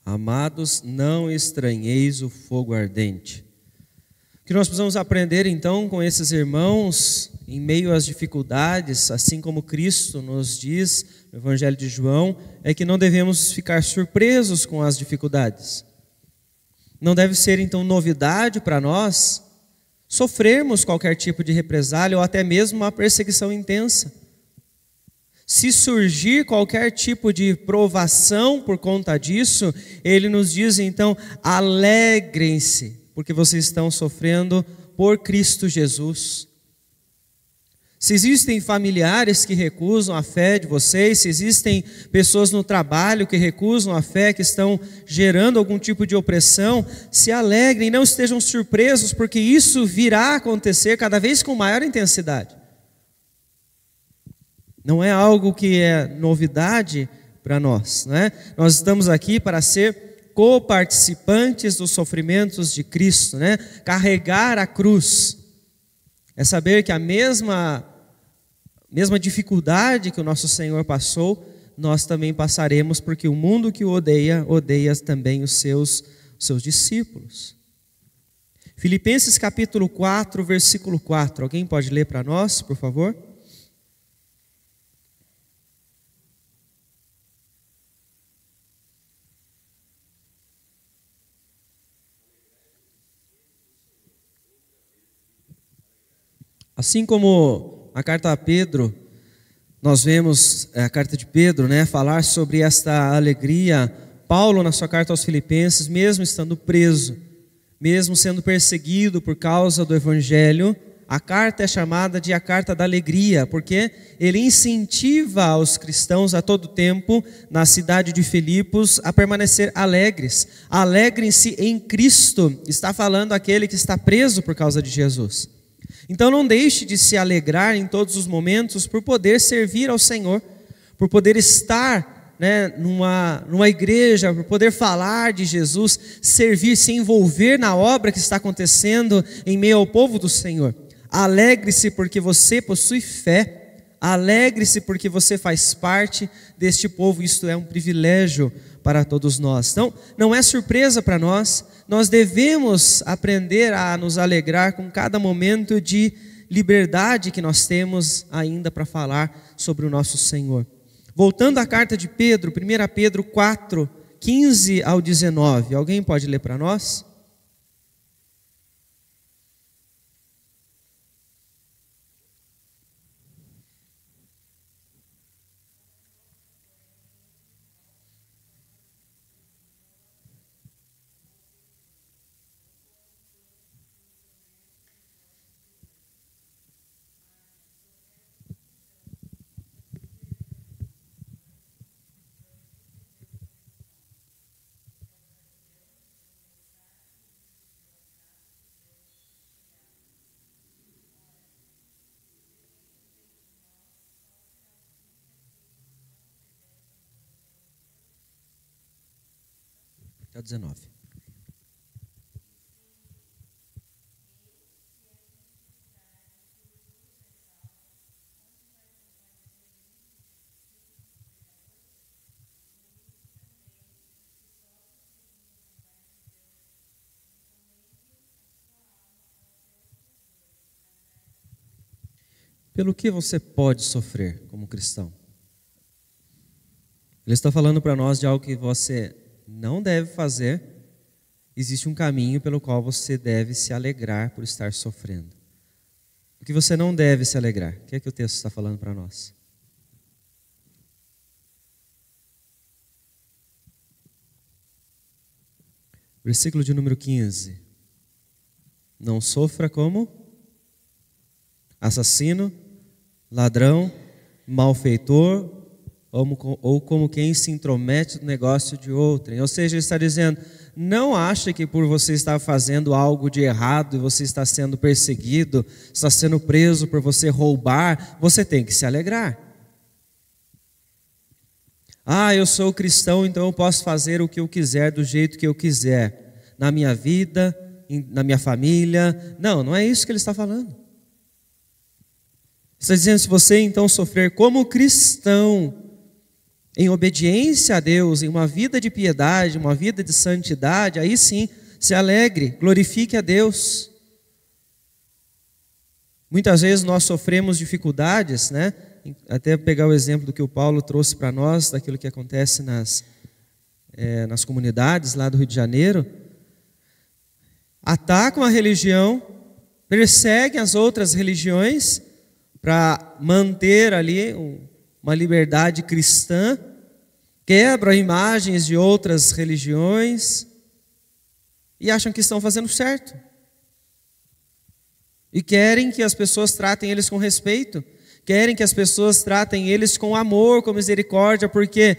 Amados, não estranheis o fogo ardente. O que nós precisamos aprender então com esses irmãos, em meio às dificuldades, assim como Cristo nos diz no Evangelho de João, é que não devemos ficar surpresos com as dificuldades. Não deve ser então novidade para nós sofrermos qualquer tipo de represália ou até mesmo uma perseguição intensa. Se surgir qualquer tipo de provação por conta disso, ele nos diz então, alegrem-se, porque vocês estão sofrendo por Cristo Jesus. Se existem familiares que recusam a fé de vocês, se existem pessoas no trabalho que recusam a fé, que estão gerando algum tipo de opressão, se alegrem, não estejam surpresos, porque isso virá a acontecer cada vez com maior intensidade. Não é algo que é novidade para nós, né? Nós estamos aqui para ser coparticipantes dos sofrimentos de Cristo, né? Carregar a cruz é saber que a mesma dificuldade que o nosso Senhor passou, nós também passaremos, porque o mundo que o odeia também os seus discípulos. Filipenses capítulo 4, versículo 4. Alguém pode ler para nós, por favor? Assim como a carta a Pedro, nós vemos a carta de Pedro, né, falar sobre esta alegria. Paulo, na sua carta aos Filipenses, mesmo estando preso, mesmo sendo perseguido por causa do Evangelho, a carta é chamada de a carta da alegria, porque ele incentiva os cristãos a todo tempo, na cidade de Filipos, a permanecer alegres. Alegrem-se em Cristo, está falando aquele que está preso por causa de Jesus. Então não deixe de se alegrar em todos os momentos por poder servir ao Senhor, por poder estar, né, numa igreja, por poder falar de Jesus, servir, se envolver na obra que está acontecendo em meio ao povo do Senhor. Alegre-se porque você possui fé, alegre-se porque você faz parte deste povo, isto é um privilégio para todos nós. Então, não é surpresa para nós, nós devemos aprender a nos alegrar com cada momento de liberdade que nós temos ainda para falar sobre o nosso Senhor. Voltando à carta de Pedro, 1 Pedro 4, 15 ao 19, alguém pode ler para nós? Até o 19. pelo que você pode sofrer como cristão. Ele está falando para nós de algo que você não deve fazer. Existe um caminho pelo qual você deve se alegrar por estar sofrendo. O que você não deve se alegrar? O que é que o texto está falando para nós? Versículo de número 15. Não sofra como assassino, ladrão, malfeitor, ou como quem se intromete no negócio de outrem. Ou seja, ele está dizendo, não ache que por você estar fazendo algo de errado e você está sendo perseguido, está sendo preso por você roubar, você tem que se alegrar. Ah, eu sou cristão, então eu posso fazer o que eu quiser, do jeito que eu quiser, na minha vida, na minha família. Não, não é isso que ele está falando. Ele está dizendo, se você então sofrer como cristão, em obediência a Deus, em uma vida de piedade, uma vida de santidade, aí sim, se alegre, glorifique a Deus. Muitas vezes nós sofremos dificuldades, né? Até pegar o exemplo do que o Paulo trouxe para nós, daquilo que acontece nas comunidades lá do Rio de Janeiro. Atacam a religião, perseguem as outras religiões para manter ali uma liberdade cristã, quebram imagens de outras religiões e acham que estão fazendo certo. E querem que as pessoas tratem eles com respeito, querem que as pessoas tratem eles com amor, com misericórdia, porque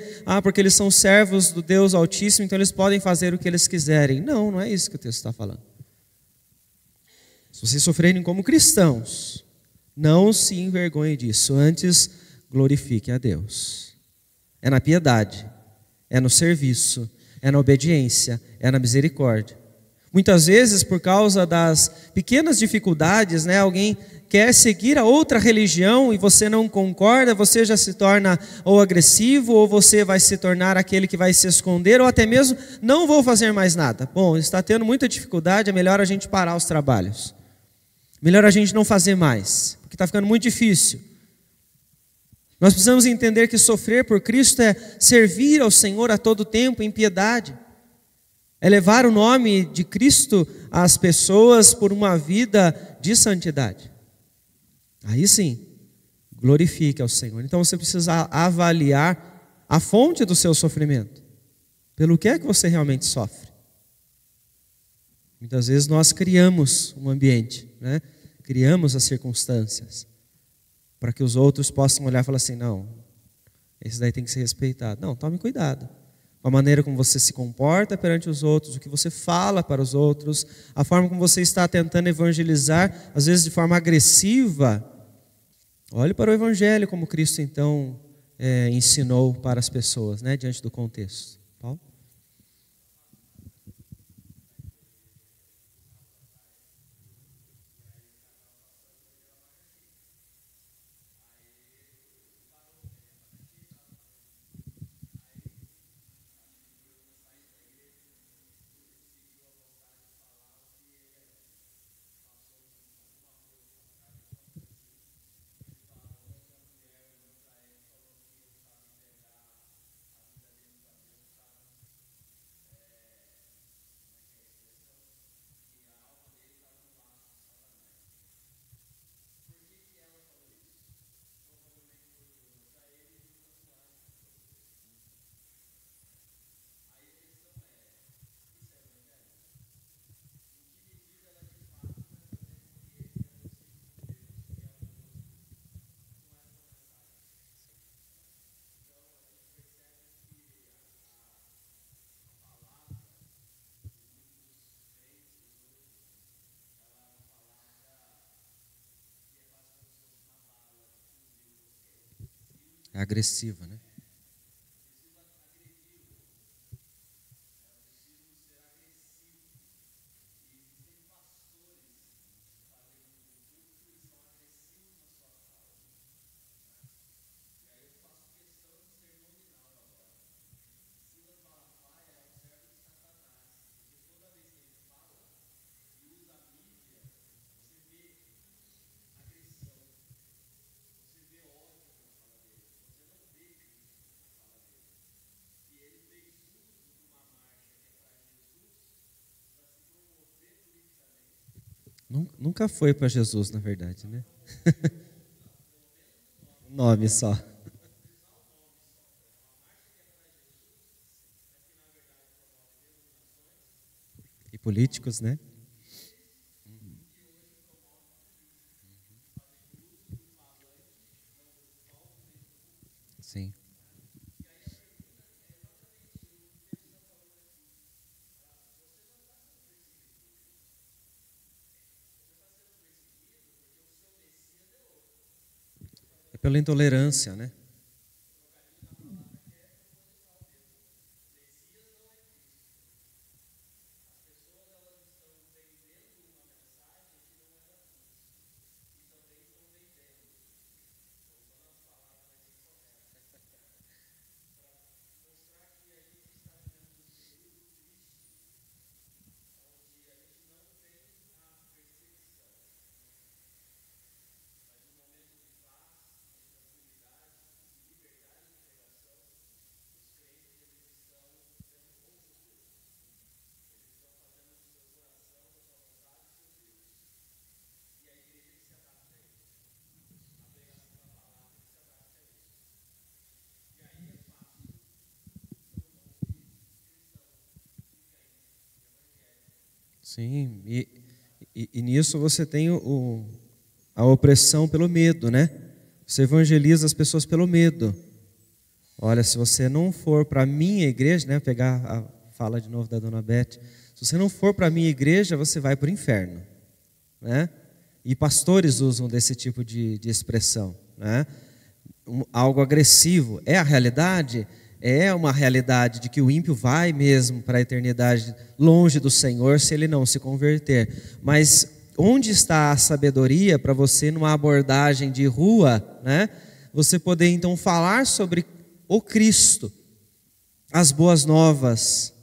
eles são servos do Deus Altíssimo, então eles podem fazer o que eles quiserem. Não, não é isso que o texto está falando. Se vocês sofrerem como cristãos, não se envergonhem disso, antes glorifiquem a Deus. É na piedade, é no serviço, é na obediência, é na misericórdia. Muitas vezes, por causa das pequenas dificuldades, né, alguém quer seguir a outra religião e você não concorda, você já se torna ou agressivo, ou você vai se tornar aquele que vai se esconder, ou até mesmo, não vou fazer mais nada. Bom, está tendo muita dificuldade, é melhor a gente parar os trabalhos. Melhor a gente não fazer mais, porque está ficando muito difícil. Nós precisamos entender que sofrer por Cristo é servir ao Senhor a todo tempo em piedade. É levar o nome de Cristo às pessoas por uma vida de santidade. Aí sim, glorifique ao Senhor. Então você precisa avaliar a fonte do seu sofrimento. Pelo que é que você realmente sofre? Muitas vezes nós criamos um ambiente, né? Criamos as circunstâncias para que os outros possam olhar e falar assim, não, esse daí tem que ser respeitado. Não, tome cuidado com a maneira como você se comporta perante os outros, o que você fala para os outros, a forma como você está tentando evangelizar, às vezes de forma agressiva. Olhe para o Evangelho como Cristo então ensinou para as pessoas, né, diante do contexto. Paulo? É agressiva, né? Nunca foi para Jesus, na verdade, né? Nome só. E políticos, né? Sim. É pela intolerância, né? Sim, e nisso você tem a opressão pelo medo, né? Você evangeliza as pessoas pelo medo. Olha, se você não for para a minha igreja, né? Pegar a fala de novo da dona Beth, se você não for para a minha igreja, você vai para o inferno, né? E pastores usam desse tipo de expressão, né? Algo agressivo. É a realidade? É uma realidade de que o ímpio vai mesmo para a eternidade longe do Senhor se ele não se converter. Mas onde está a sabedoria para você, numa abordagem de rua, né? Você poder então falar sobre o Cristo, as boas novas,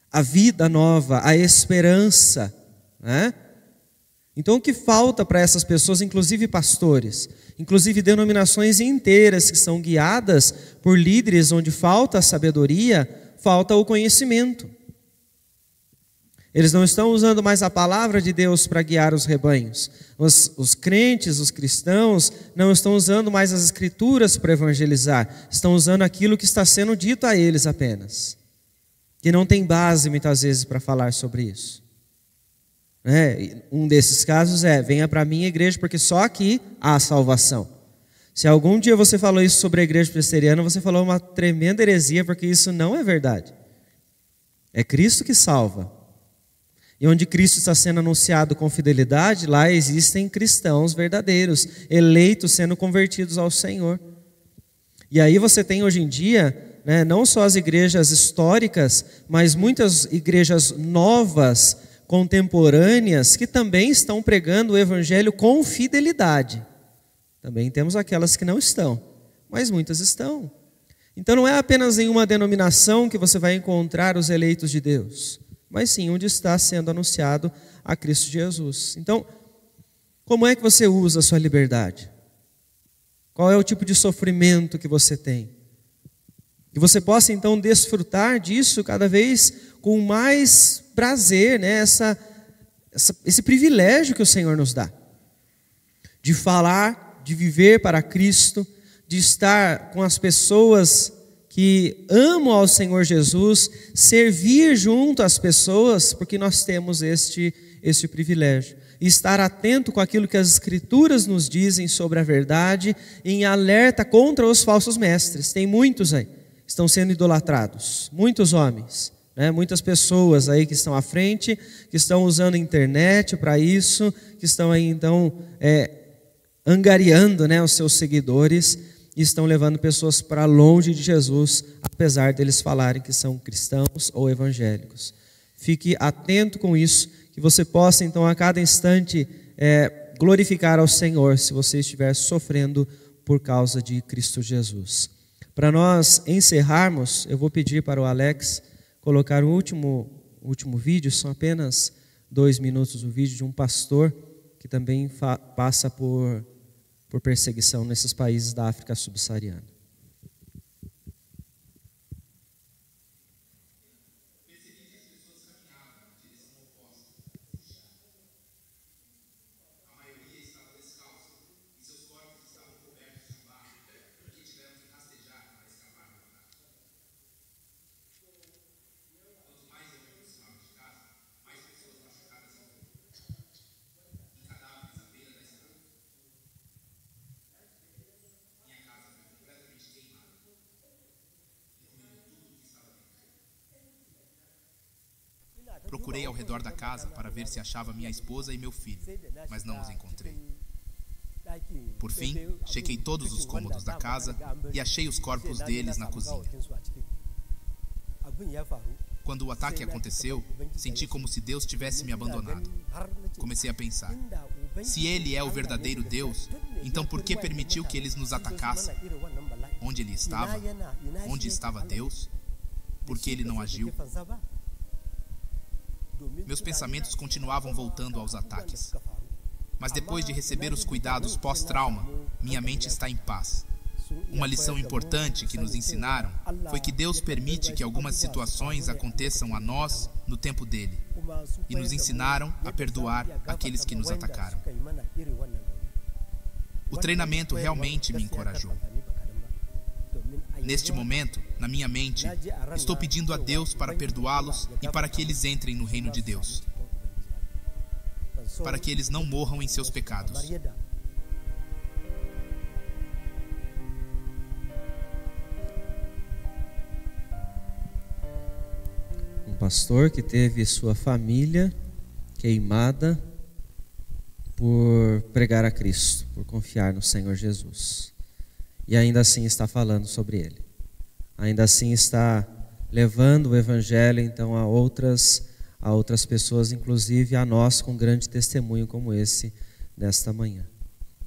a vida nova, a esperança, né? Então o que falta para essas pessoas, inclusive pastores, inclusive denominações inteiras que são guiadas por líderes onde falta a sabedoria, falta o conhecimento. Eles não estão usando mais a palavra de Deus para guiar os rebanhos. Os crentes, os cristãos, não estão usando mais as escrituras para evangelizar. Estão usando aquilo que está sendo dito a eles apenas. Que não tem base muitas vezes para falar sobre isso. Um desses casos é: venha para a minha igreja porque só aqui há salvação. Se algum dia você falou isso sobre a igreja presbiteriana, você falou uma tremenda heresia, porque isso não é verdade. É Cristo que salva. E onde Cristo está sendo anunciado com fidelidade, lá existem cristãos verdadeiros, eleitos, sendo convertidos ao Senhor. E aí você tem hoje em dia, né, não só as igrejas históricas, mas muitas igrejas novas, contemporâneas, que também estão pregando o evangelho com fidelidade. Também temos aquelas que não estão, mas muitas estão. Então não é apenas em uma denominação que você vai encontrar os eleitos de Deus, mas sim onde está sendo anunciado a Cristo Jesus. Então, como é que você usa a sua liberdade? Qual é o tipo de sofrimento que você tem? Que você possa então desfrutar disso cada vez com mais prazer, né? Esse privilégio que o Senhor nos dá, de falar, de viver para Cristo, de estar com as pessoas que amam ao Senhor Jesus, servir junto às pessoas, porque nós temos este privilégio. E estar atento com aquilo que as Escrituras nos dizem sobre a verdade, em alerta contra os falsos mestres. Tem muitos aí, estão sendo idolatrados, muitos homens, né? Muitas pessoas aí que estão à frente, que estão usando a internet para isso, que estão aí então angariando, né, os seus seguidores, e estão levando pessoas para longe de Jesus, apesar deles falarem que são cristãos ou evangélicos. Fique atento com isso, que você possa então a cada instante glorificar ao Senhor, se você estiver sofrendo por causa de Cristo Jesus. Para nós encerrarmos, eu vou pedir para o Alex colocar o último vídeo. São apenas 2 minutos o vídeo de um pastor que também passa por perseguição nesses países da África subsaariana. Procurei ao redor da casa para ver se achava minha esposa e meu filho, mas não os encontrei. Por fim, chequei todos os cômodos da casa e achei os corpos deles na cozinha. Quando o ataque aconteceu, senti como se Deus tivesse me abandonado. Comecei a pensar, se Ele é o verdadeiro Deus, então por que permitiu que eles nos atacassem? Onde Ele estava? Onde estava Deus? Por que Ele não agiu? Meus pensamentos continuavam voltando aos ataques. Mas depois de receber os cuidados pós-trauma, minha mente está em paz. Uma lição importante que nos ensinaram foi que Deus permite que algumas situações aconteçam a nós no tempo dele, e nos ensinaram a perdoar aqueles que nos atacaram. O treinamento realmente me encorajou. Neste momento, na minha mente, estou pedindo a Deus para perdoá-los e para que eles entrem no reino de Deus, para que eles não morram em seus pecados. Um pastor que teve sua família queimada por pregar a Cristo, por confiar no Senhor Jesus. E ainda assim está falando sobre ele. Ainda assim está levando o Evangelho então a outras pessoas, inclusive a nós, com grande testemunho como esse nesta manhã.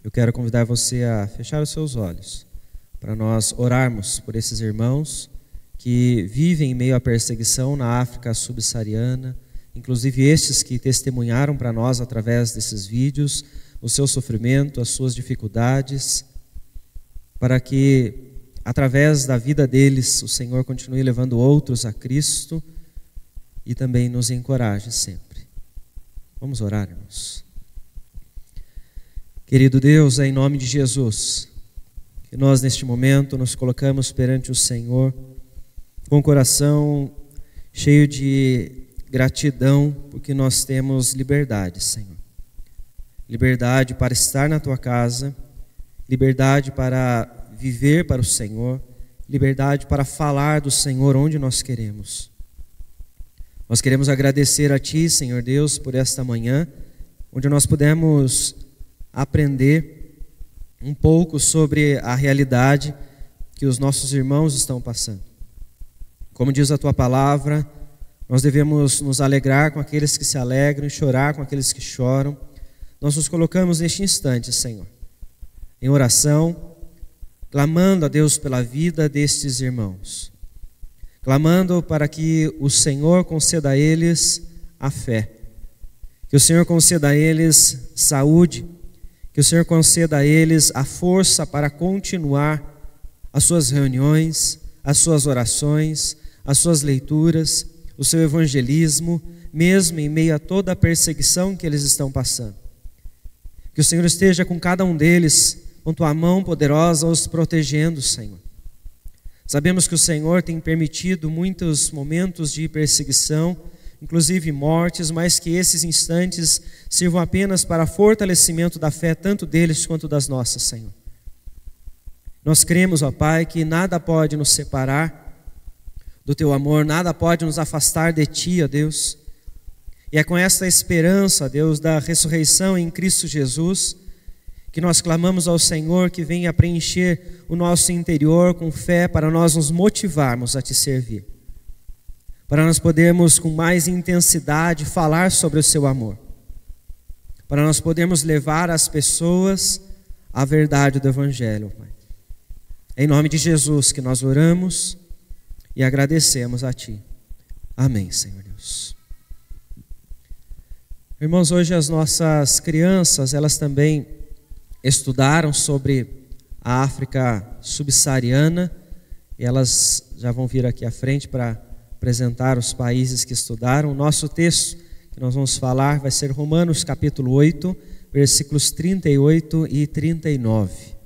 Eu quero convidar você a fechar os seus olhos para nós orarmos por esses irmãos que vivem em meio à perseguição na África subsaariana, inclusive estes que testemunharam para nós através desses vídeos o seu sofrimento, as suas dificuldades, para que através da vida deles o Senhor continue levando outros a Cristo e também nos encoraje sempre. Vamos orar, irmãos. Querido Deus, é em nome de Jesus que nós neste momento nos colocamos perante o Senhor com o coração cheio de gratidão, porque nós temos liberdade, Senhor. Liberdade para estar na Tua casa, liberdade para viver para o Senhor, liberdade para falar do Senhor onde nós queremos. Nós queremos agradecer a Ti, Senhor Deus, por esta manhã, onde nós pudemos aprender um pouco sobre a realidade que os nossos irmãos estão passando. Como diz a Tua palavra, nós devemos nos alegrar com aqueles que se alegram e chorar com aqueles que choram. Nós nos colocamos neste instante, Senhor, em oração, clamando a Deus pela vida destes irmãos, clamando para que o Senhor conceda a eles a fé, que o Senhor conceda a eles saúde, que o Senhor conceda a eles a força para continuar as suas reuniões, as suas orações, as suas leituras, o seu evangelismo, mesmo em meio a toda a perseguição que eles estão passando. Que o Senhor esteja com cada um deles, com Tua mão poderosa os protegendo, Senhor. Sabemos que o Senhor tem permitido muitos momentos de perseguição, inclusive mortes, mas que esses instantes sirvam apenas para fortalecimento da fé, tanto deles quanto das nossas, Senhor. Nós cremos, ó Pai, que nada pode nos separar do Teu amor, nada pode nos afastar de Ti, ó Deus. E é com esta esperança, Deus, da ressurreição em Cristo Jesus, que nós clamamos ao Senhor que venha preencher o nosso interior com fé para nós nos motivarmos a Te servir, para nós podermos com mais intensidade falar sobre o Seu amor, para nós podermos levar às pessoas a verdade do Evangelho, Pai. É em nome de Jesus que nós oramos e agradecemos a Ti. Amém, Senhor Deus. Irmãos, hoje as nossas crianças, elas também estudaram sobre a África subsaariana, e elas já vão vir aqui à frente para apresentar os países que estudaram. O nosso texto que nós vamos falar vai ser Romanos capítulo 8, versículos 38 e 39.